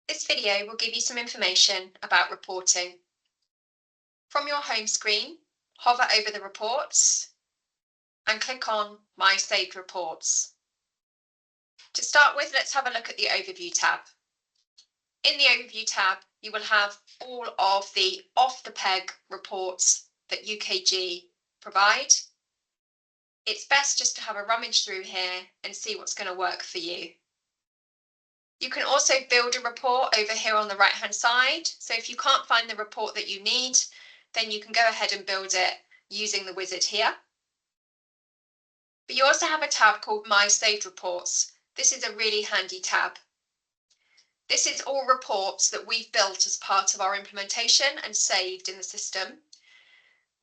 This video will give you some information about reporting. From your home screen, hover over the reports and click on My Saved Reports. To start with, let's have a look at the Overview tab. In the Overview tab, you will have all of the off-the-peg reports that UKG provide. It's best just to have a rummage through here and see what's going to work for you. You can also build a report over here on the right hand side. So if you can't find the report that you need, then you can go ahead and build it using the wizard here. But you also have a tab called My Saved Reports. This is a really handy tab. This is all reports that we've built as part of our implementation and saved in the system.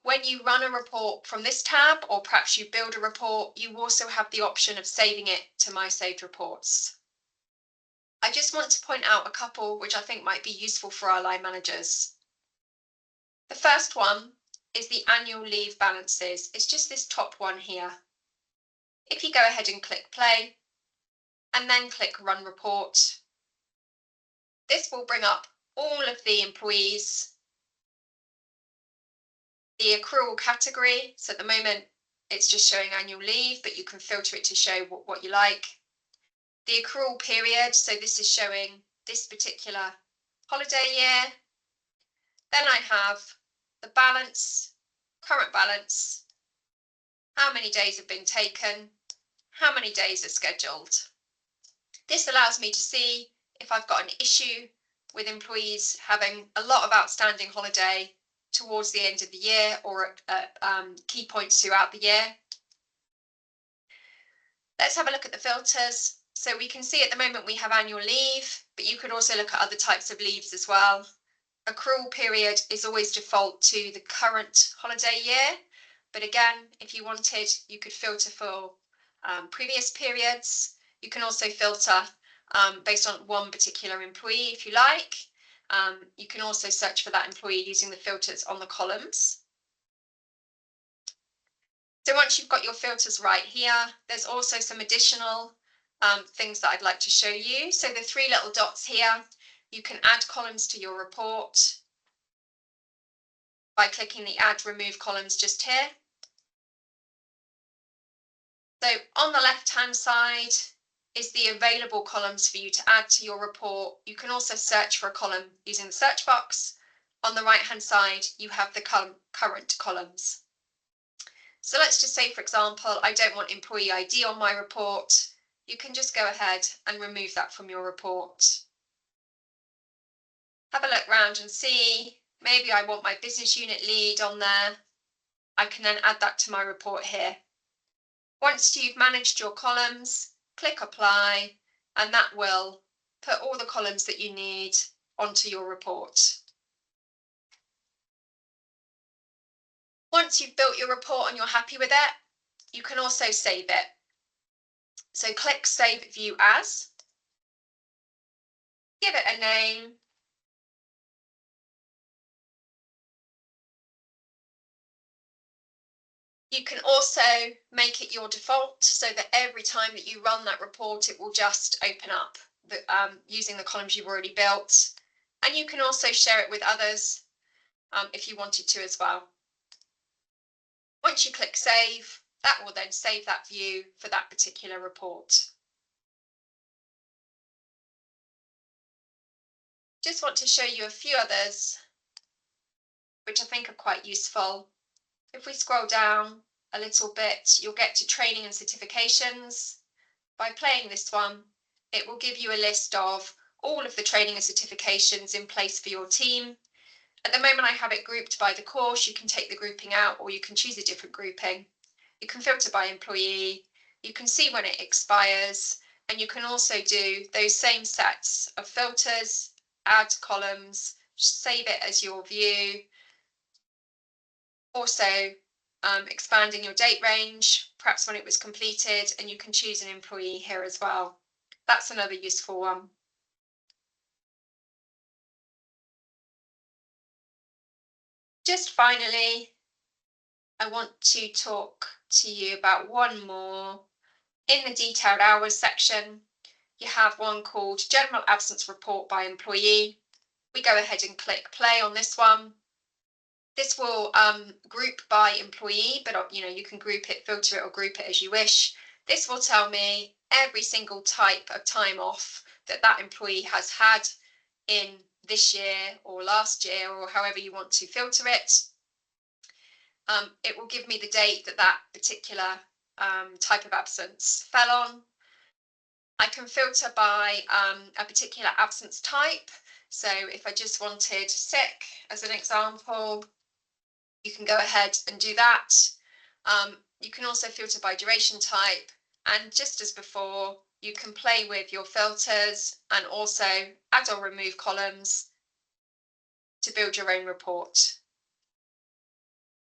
When you run a report from this tab, or perhaps you build a report, you also have the option of saving it to My Saved Reports. I just want to point out a couple which I think might be useful for our line managers. The first one is the annual leave balances. It's just this top one here. If you go ahead and click play and then click run report, this will bring up all of the employees, the accrual category. So at the moment it's just showing annual leave, but you can filter it to show what you like. The accrual period, so this is showing this particular holiday year. Then I have the balance, current balance, how many days have been taken, how many days are scheduled. This allows me to see if I've got an issue with employees having a lot of outstanding holiday towards the end of the year or at key points throughout the year. Let's have a look at the filters. So we can see at the moment we have annual leave, but you could also look at other types of leaves as well. Accrual period is always default to the current holiday year. But again, if you wanted, you could filter for previous periods. You can also filter based on one particular employee if you like. You can also search for that employee using the filters on the columns. So once you've got your filters right here, there's also some additional things that I'd like to show you. So the three little dots here, you can add columns to your report by clicking the add remove columns just here. So on the left hand side is the available columns for you to add to your report. You can also search for a column using the search box. On the right hand side, you have the current columns. So let's just say, for example, I don't want employee ID on my report. You can just go ahead and remove that from your report. Have a look around and see, maybe I want my business unit lead on there. I can then add that to my report here. Once you've managed your columns, click apply, and that will put all the columns that you need onto your report. Once you've built your report and you're happy with it, you can also save it. So click Save View As, give it a name, you can also make it your default so that every time that you run that report, it will just open up using the columns you've already built. And you can also share it with others if you wanted to as well. Once you click save, that will then save that view for that particular report. Just want to show you a few others which I think are quite useful. If we scroll down a little bit, you'll get to training and certifications. By playing this one, it will give you a list of all of the training and certifications in place for your team. At the moment I have it grouped by the course. You can take the grouping out or you can choose a different grouping. You can filter by employee, you can see when it expires, and you can also do those same sets of filters, add columns, save it as your view. Also expanding your date range, perhaps when it was completed, and you can choose an employee here as well. That's another useful one. Just finally, I want to talk to you about one more. In the detailed hours section, you have one called General Absence Report by Employee. We go ahead and click play on this one. This will group by employee, but you can group it, filter it, or group it as you wish. This will tell me every single type of time off that employee has had in this year or last year, or however you want to filter it. It will give me the date that particular type of absence fell on. I can filter by a particular absence type. So if I just wanted sick as an example, you can go ahead and do that. You can also filter by duration type, and just as before, you can play with your filters and also add or remove columns to build your own report.